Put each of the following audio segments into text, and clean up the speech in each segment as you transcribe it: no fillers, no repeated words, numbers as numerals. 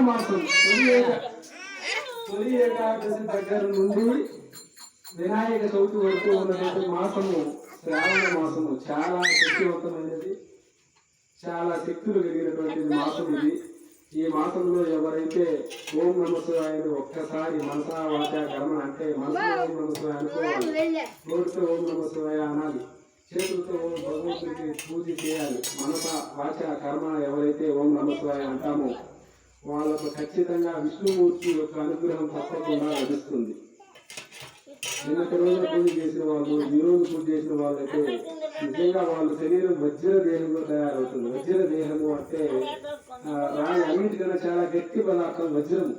మాసం తొలి ఏకాదశి దగ్గర నుండి వినాయక చవితి వరకు ఉన్నటువంటి మాసము శ్రావణ మాసము చాలా శక్తివంతమైనది, చాలా శక్తులు కలిగినటువంటి మాసం ఇది. ఈ మాసంలో ఎవరైతే ఓం నమః శివాయని ఒక్కసారి మనసా వాచ కర్మ అంటే మనసులో ఓం నమః శివాయ అనుకోవాలి, నోటితో ఓం నమః శివాయ అనాలి, చేతులతో భగవంతుడికి పూజ చేయాలి. మనస వాచ కర్మ ఎవరైతే ఓం నమః శివాయ అంటామో వాళ్ళకు ఖచ్చితంగా విష్ణుమూర్తి యొక్క అనుగ్రహం తప్పకుండా లభిస్తుంది. నిన్నటి రోజున పూజ చేసిన వాళ్ళు, ఈ రోజు పూజ చేసిన వాళ్ళైతే నిజంగా వాళ్ళ శరీరం వజ్ర దేహంలో తయారవుతుంది. వజ్ర దేహము అంటే రాయి అన్నిటికన్నా చాలా గట్టి పదార్థం వజ్రం.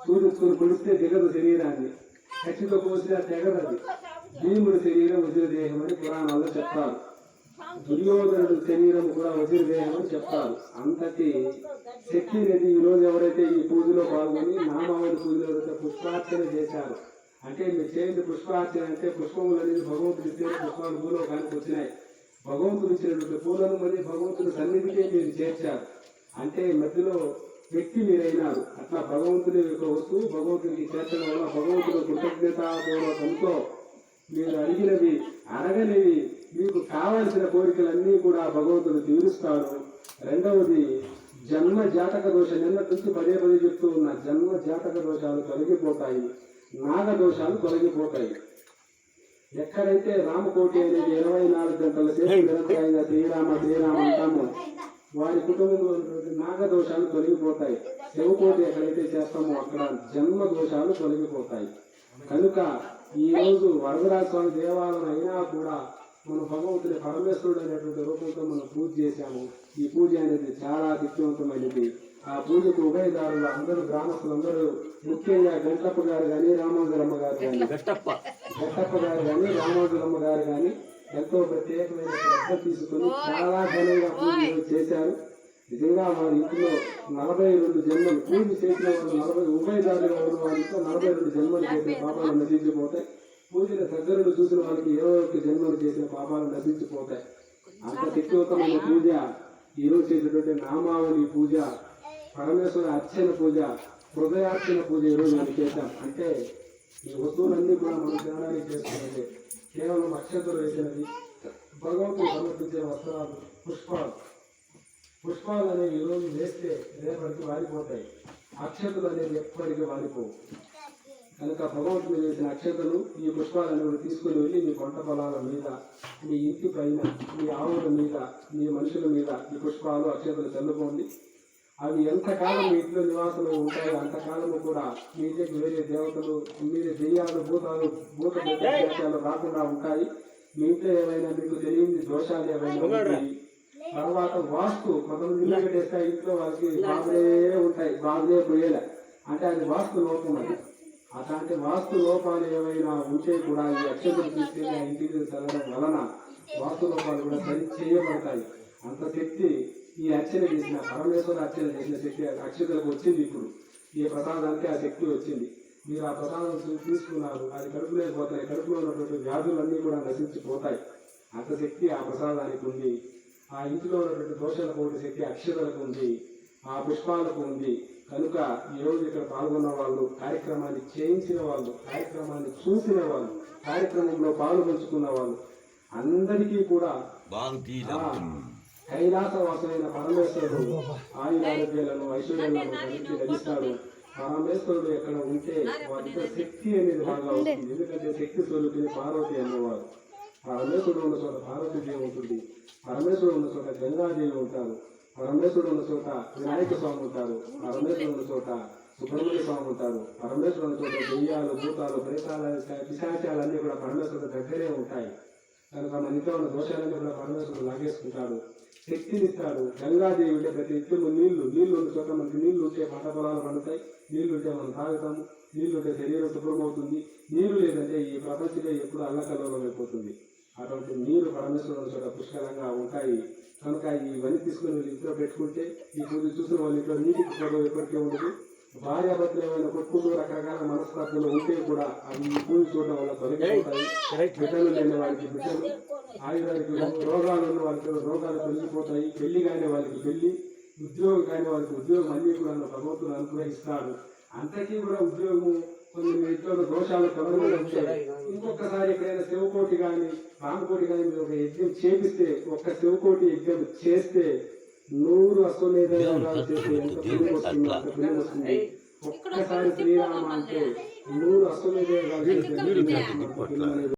సూర్యుడు కొలిస్తే దిగదు శరీరాన్ని, కచ్చితో కోసినా తెగదది. భీముడి శరీరం వజ్రదేహం అని పురాణాల్లో చెప్తారు. దుర్యోధనుడి శరీరం కూడా వజ్రదేహం అని చెప్తారు. అంతటి శక్తి అనేది ఈ రోజు ఎవరైతే ఈ పూజలో పాల్గొని నామావళి పూజలో పుష్పార్చన చేశారు అంటే మీరు చేయండి. పుష్పార్చన అంటే పుష్పములు అనేది భగవంతుడు ఇచ్చే పుష్పాలు భూలోకానికి వచ్చినాయి. భగవంతుడు ఇచ్చినటువంటి పూలను మరి భగవంతుడి సన్నిధికే మీరు చేర్చారు అంటే మధ్యలో వ్యక్తి మీరైనారు. అట్లా భగవంతుని యొక్క వస్తువు భగవంతుడికి చేర్చడం వల్ల భగవంతుడు కృతజ్ఞతాపూర్వకంతో మీరు అడిగినవి అడగనివి మీకు కావలసిన కోరికలన్నీ కూడా భగవంతుడు తీరుస్తాడు. రెండవది జన్మ జాతక దోషం, నిన్నటి నుంచి పదే చెప్తూ ఉన్న జన్మ జాతక దోషాలు తొలగిపోతాయి, నాగదోషాలు తొలగిపోతాయి. ఎక్కడైతే రామకోటి అనేది 24 గంటల సేపు నిరంతరంగా శ్రీరామ శ్రీరామ అంటామో వారి కుటుంబంలో నాగదోషాలు తొలగిపోతాయి. శివకోటి ఎక్కడైతే చేస్తామో అక్కడ జన్మ దోషాలు తొలగిపోతాయి. కనుక ఈ రోజు వరదరాజ స్వామి దేవాలయం అయినా కూడా మన భగవంతుని పరమేశ్వరుడు అనేటువంటి రూపంతో మనం పూజ చేశాము. ఈ పూజ అనేది చాలా శక్తివంతమైనది. ఆ పూజకు ఉభయదారులు అందరూ గ్రామస్తులందరూ, ముఖ్యంగా గంటప్ప గారు కానీ రామోజులమ్మ గారు కానీ గట్టప్ప గారు కానీ రామోజులమ్మ గారు కానీ ఎంతో ప్రత్యేకమైన శ్రద్ధ తీసుకుని చాలా ఘనంగా పూజలు చేశారు. నిజంగా వారి ఇంట్లో 42 జన్మలు పూజ చేసిన వాళ్ళు ఉభయదారులుగా ఉన్న వారితో 42 జన్మలు చేసిన పాపాలు నశించిపోతాయి. పూజల దగ్గరను చూసిన వాళ్ళకి 21 జన్మలు చేసిన పాపాలు నశించిపోతాయి. అంత శక్తివంతమైన పూజ ఈరోజు చేసినటువంటి నామావళి పూజ, పరమేశ్వర అర్చన పూజ, హృదయార్చన పూజ ఈరోజు మనం చేశాం. అంటే ఈ వస్తువులన్నీ కూడా మనం తినడానికి చేసుకున్నది కేవలం అక్షంతలు వేసినది, భగవంతుడు సమర్పించిన వస్త్రాలు, పుష్పాలు అనేవి ఈరోజు వేస్తే రేపటికి వారిపోతాయి. అక్షంతలు అనేవి ఎప్పటికీ వారిపోవు. కనుక భగవంతుడు వేసిన అక్షతలు ఈ పుష్పాలు అనేవి తీసుకుని వెళ్ళి మీ పంట పొలాల మీద, మీ ఇంటి పైన, మీ ఆవుల మీద, మీ మనుషుల మీద ఈ పుష్పాలు అక్షతలు చల్లుకోండి. అవి ఎంతకాలం మీ ఇంట్లో నివాసంలో ఉంటాయో అంతకాలము కూడా మీ ఇంటికి వేరే దేవతలు, మీరు దెయ్యాలు, భూత దేశాలు రాకుండా ఉంటాయి. మీ ఇంట్లో ఏమైనా మీకు తెలియని దోషాలు ఏమైనా ఉంటాయి. తర్వాత వాస్తు కొంతమంది ఇల్లు కట్టేస్తే ఇంట్లో వాళ్ళకి బాధలే ఉంటాయి, బాధలే పోయేలా అంటే అది వాస్తు లోపం. అది అట్లాంటి వాస్తు లోపాలు ఏమైనా ఉంటే కూడా ఈ అక్షతలు తీసుకెళ్ళి ఇంటికి చదవడం వలన వాస్తు లోపాలు కూడా సరి చేయబడతాయి. అంత శక్తి ఈ అర్చన చేసిన పరమేశ్వర అర్చన చేసిన శక్తి అక్షతలకు వచ్చింది. ఇప్పుడు ఈ ప్రసాదానికి ఆ శక్తి వచ్చింది. మీరు ఆ ప్రసాదం తీసుకున్నారు, అది కడుపులేకపోతాయి. కడుపులో ఉన్నటువంటి వ్యాధులన్నీ కూడా నశించిపోతాయి. అంత శక్తి ఆ ప్రసాదానికి ఉంది. ఆ ఇంటిలో ఉన్నటువంటి దోషాల పోటీ శక్తి అక్షతలకు ఉంది, ఆ పుష్పాలకు ఉంది. కనుక ఈరోజు ఇక్కడ పాల్గొన్న వాళ్ళు, కార్యక్రమాన్ని చేయించిన వాళ్ళు, కార్యక్రమాన్ని చూసిన వాళ్ళు, కార్యక్రమంలో పాల్గొంచుకున్న వాళ్ళు అందరికీ కూడా కైలాసవాసమైన పరమేశ్వరుడు ఆయురారోగ్యాలను, ఐశ్వర్యాలను కలిగి లభిస్తాడు. పరమేశ్వరుడు ఎక్కడ ఉంటే వాటితో శక్తి అనేది బాగా అవుతుంది. ఎందుకంటే శక్తి స్వరూపిణి పార్వతి అన్నవారు. పరమేశ్వరుడు ఉన్న చోట పార్వతీదేవి ఉంటుంది, పరమేశ్వరుడు ఉన్న చోట గంగాదేవి ఉంటారు, పరమేశ్వరుడు ఉన్న చోట వినాయక స్వామి ఉంటారు, పరమేశ్వరుడు ఉన్న చోట సుబ్రహ్మణ్య స్వామి ఉంటారు, పరమేశ్వరుడు ఉన్న చోట దెయ్యాలు, భూతాలు, ప్రేతాలు, పిశాచాలన్నీ కూడా పరమేశ్వరుడు దగ్గరే ఉంటాయి. కనుక మన ఇంట్లో ఉన్న దోషాలన్నీ కూడా పరమేశ్వరుడు లాగేసుకుంటాడు, శక్తినిస్తాడు. గంగాదేవి ఉంటే ప్రతి ఇంట్లో నీళ్లు ఉన్న చోట మనకి నీళ్లు ఉంటే పంట పొలాలు పండుతాయి, నీళ్లు ఉంటే మనం తాగుతాము, నీళ్లు ఉంటే శరీరం శుభ్రమవుతుంది. నీరు లేదంటే ఈ ప్రపంచంలో ఎప్పుడు అల్లకల్లోలం అయిపోతుంది. అటువంటి నీరు పరమేశ్వరుడు చోట పుష్కలంగా ఉంటాయి. కనుక ఇవన్నీ తీసుకుని వీళ్ళు ఇంట్లో పెట్టుకుంటే ఈ పూజ చూసిన వాళ్ళ ఇంట్లో నీటికి గొడవ ఎప్పటికీ ఉండదు. భార్యాభర్తలు ఏమైనా కొట్టుకుంటూ రకరకాల మనస్తత్వాలు ఉంటే కూడా అవి ఈ పూజ చూడడం వల్ల తొలగిపోతాయి. బిడ్డలు లేని వారికి బిడ్డలు, ఆయుధానికి రోగాలు ఉన్న వాళ్ళకి రోగాలు తొలగిపోతాయి. పెళ్లి కాని వాళ్ళకి పెళ్లి, ఉద్యోగం కానీ వాళ్ళకి ఉద్యోగం అన్నీ కూడా ప్రభుత్వం అనుగ్రహిస్తాడు. అంతకీ కూడా ఉద్యోగము కొన్ని ఇంట్లో దోషాలు తొలగించే ఇంకొకసారి ఎక్కడైనా శివకోటి కానీ రామకోటి కానీ మీరు ఒక యజ్ఞం చేపిస్తే, ఒక్క శివకోటి యజ్ఞం చేస్తే 100 అశ్వమేధ యాగాలు చేస్తే ఎంత పుణ్యం వస్తుందో అంత పుణ్యం వస్తుంది. ఒక్కసారి శ్రీరామ అంటే 100 అశ్వమేధ యాగాలు చేస్తే